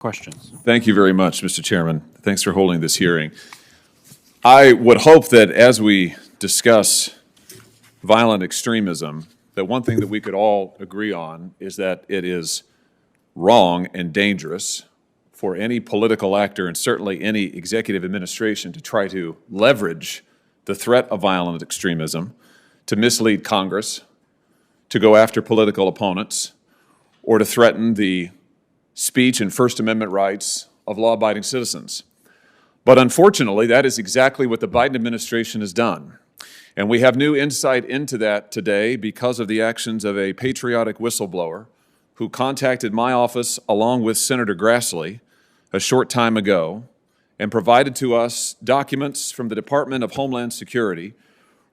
Questions? Thank you very much, Mr. Chairman. Thanks for holding this hearing. I would hope that as we discuss violent extremism, that one thing that we could all agree on is that it is wrong and dangerous for any political actor and certainly any executive administration to try to leverage the threat of violent extremism to mislead Congress, to go after political opponents, or to threaten the speech and First Amendment rights of law-abiding citizens. But unfortunately, that is exactly what the Biden administration has done. And we have new insight into that today because of the actions of a patriotic whistleblower who contacted my office along with Senator Grassley a short time ago and provided to us documents from the Department of Homeland Security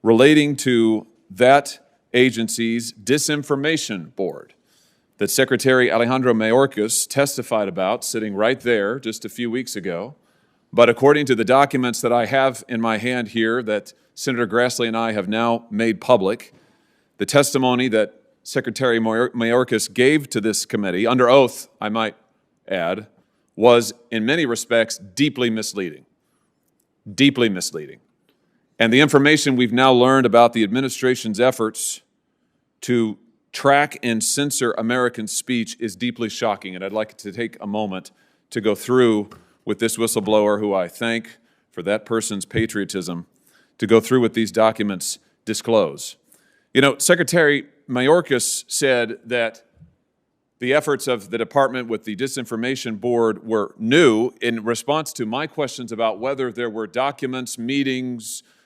relating to that agency's Disinformation Board that Secretary Alejandro Mayorkas testified about sitting right there just a few weeks ago. But according to the documents that I have in my hand here that Senator Grassley and I have now made public, the testimony that Secretary Mayorkas gave to this committee, under oath, I might add, was in many respects deeply misleading. Deeply misleading. And the information we've now learned about the administration's efforts to track and censor American speech is deeply shocking, and I'd like to take a moment to go through with this whistleblower, who I thank for that person's patriotism, to go through what these documents disclose. You know, Secretary Mayorkas said that the efforts of the department with the Disinformation Board were new in response to my questions about whether there were documents, meeting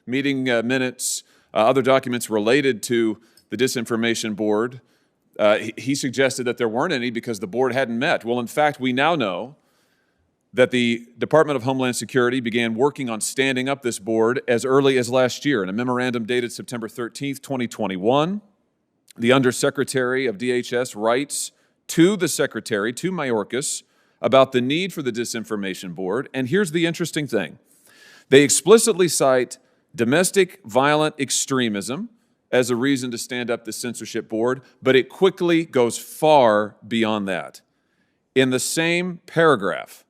minutes, other documents related to the Disinformation Board. He suggested that there weren't any because the board hadn't met. Well, in fact, we now know that the Department of Homeland Security began working on standing up this board as early as last year. In a memorandum dated September 13th, 2021, the Undersecretary of DHS writes to the Secretary, to Mayorkas, about the need for the Disinformation Board. And here's the interesting thing. They explicitly cite domestic violent extremism as a reason to stand up the censorship board, but it quickly goes far beyond that. In the same paragraph,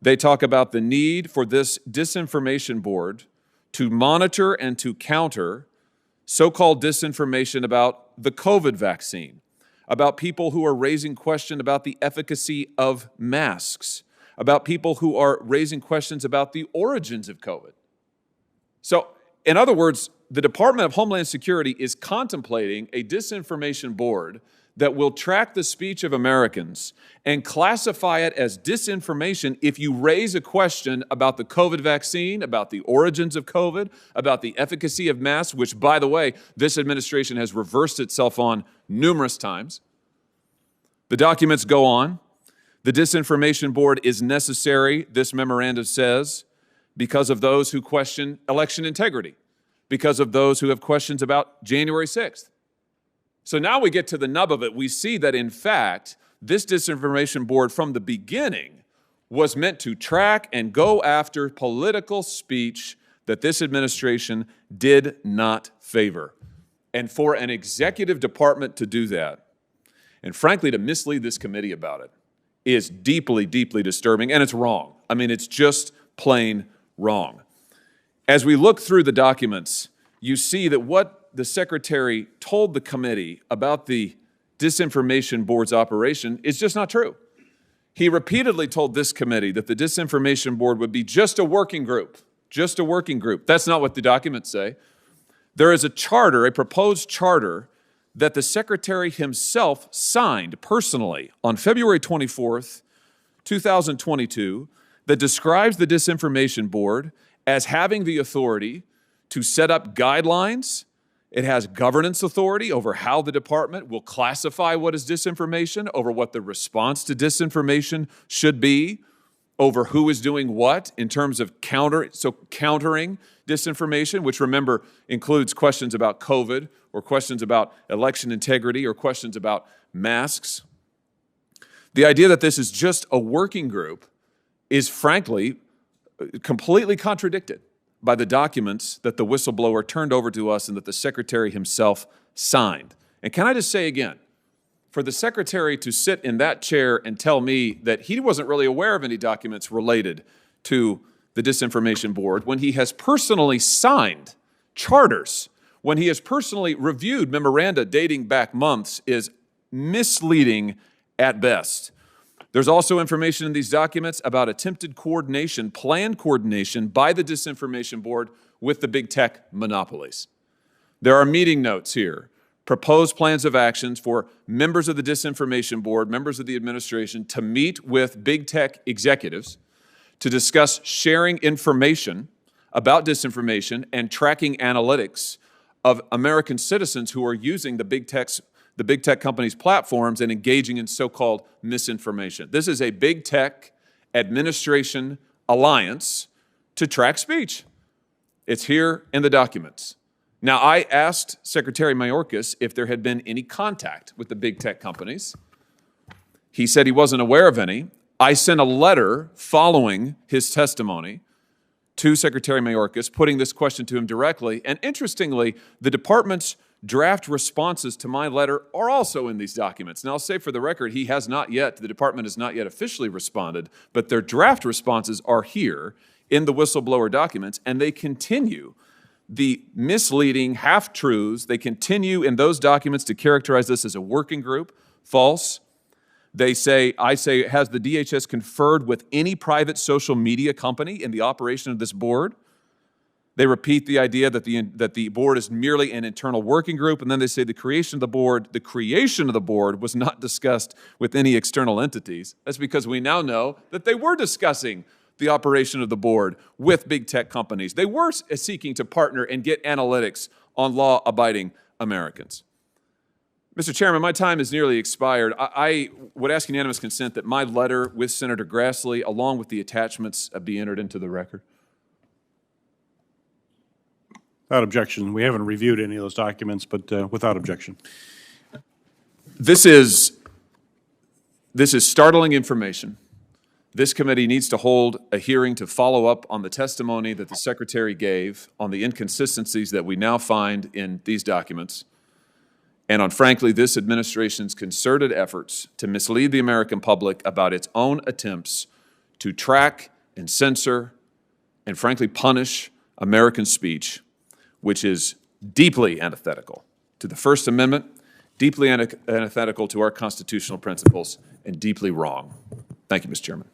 they talk about the need for this Disinformation Board to monitor and to counter so-called disinformation about the COVID vaccine, about people who are raising question about the efficacy of masks, about people who are raising questions about the origins of COVID. So, in other words, the Department of Homeland Security is contemplating a disinformation board that will track the speech of Americans and classify it as disinformation if you raise a question about the COVID vaccine, about the origins of COVID, about the efficacy of masks, which, by the way, this administration has reversed itself on numerous times. The documents go on. The Disinformation Board is necessary, this memorandum says, because of those who question election integrity, because of those who have questions about January 6th. So now we get to the nub of it. We see that, in fact, this Disinformation Board from the beginning was meant to track and go after political speech that this administration did not favor. And for an executive department to do that, and frankly to mislead this committee about it, is deeply, deeply disturbing, and it's wrong. I mean, it's just plain wrong. As we look through the documents, you see that what the Secretary told the committee about the Disinformation Board's operation is just not true. He repeatedly told this committee that the Disinformation Board would be just a working group, just a working group. That's not what the documents say. There is a charter, a proposed charter, that the Secretary himself signed personally on February 24th, 2022, that describes the Disinformation Board as having the authority to set up guidelines. It has governance authority over how the department will classify what is disinformation, over what the response to disinformation should be, over who is doing what in terms of countering disinformation, which, remember, includes questions about COVID or questions about election integrity or questions about masks. The idea that this is just a working group is, frankly, completely contradicted by the documents that the whistleblower turned over to us and that the Secretary himself signed. And can I just say again, for the Secretary to sit in that chair and tell me that he wasn't really aware of any documents related to the Disinformation Board when he has personally signed charters, when he has personally reviewed memoranda dating back months, is misleading at best. There's also information in these documents about attempted coordination, planned coordination by the Disinformation Board with the big tech monopolies. There are meeting notes here, proposed plans of actions for members of the Disinformation Board, members of the administration, to meet with big tech executives to discuss sharing information about disinformation and tracking analytics of American citizens who are using the big tech companies' platforms and engaging in so-called misinformation. This is a big tech administration alliance to track speech. It's here in the documents. Now, I asked Secretary Mayorkas if there had been any contact with the big tech companies. He said he wasn't aware of any. I sent a letter following his testimony to Secretary Mayorkas, putting this question to him directly. And interestingly, the department's draft responses to my letter are also in these documents. Now, I'll say for the record, the department has not yet officially responded, but their draft responses are here in the whistleblower documents, and they continue the misleading half-truths. They continue in those documents to characterize this as a working group. False. I say, has the DHS conferred with any private social media company in the operation of this board? They repeat the idea that the board is merely an internal working group, and then they say the creation of the board was not discussed with any external entities. That's because we now know that they were discussing the operation of the board with big tech companies. They were seeking to partner and get analytics on law-abiding Americans. Mr. Chairman, my time has nearly expired. I would ask unanimous consent that my letter with Senator Grassley, along with the attachments, be entered into the record. Without objection. We haven't reviewed any of those documents, but without objection. This is startling information. This committee needs to hold a hearing to follow up on the testimony that the Secretary gave on the inconsistencies that we now find in these documents, and on, frankly, this administration's concerted efforts to mislead the American public about its own attempts to track and censor and, frankly, punish American speech, which is deeply antithetical to the First Amendment, deeply antithetical to our constitutional principles, and deeply wrong. Thank you, Mr. Chairman.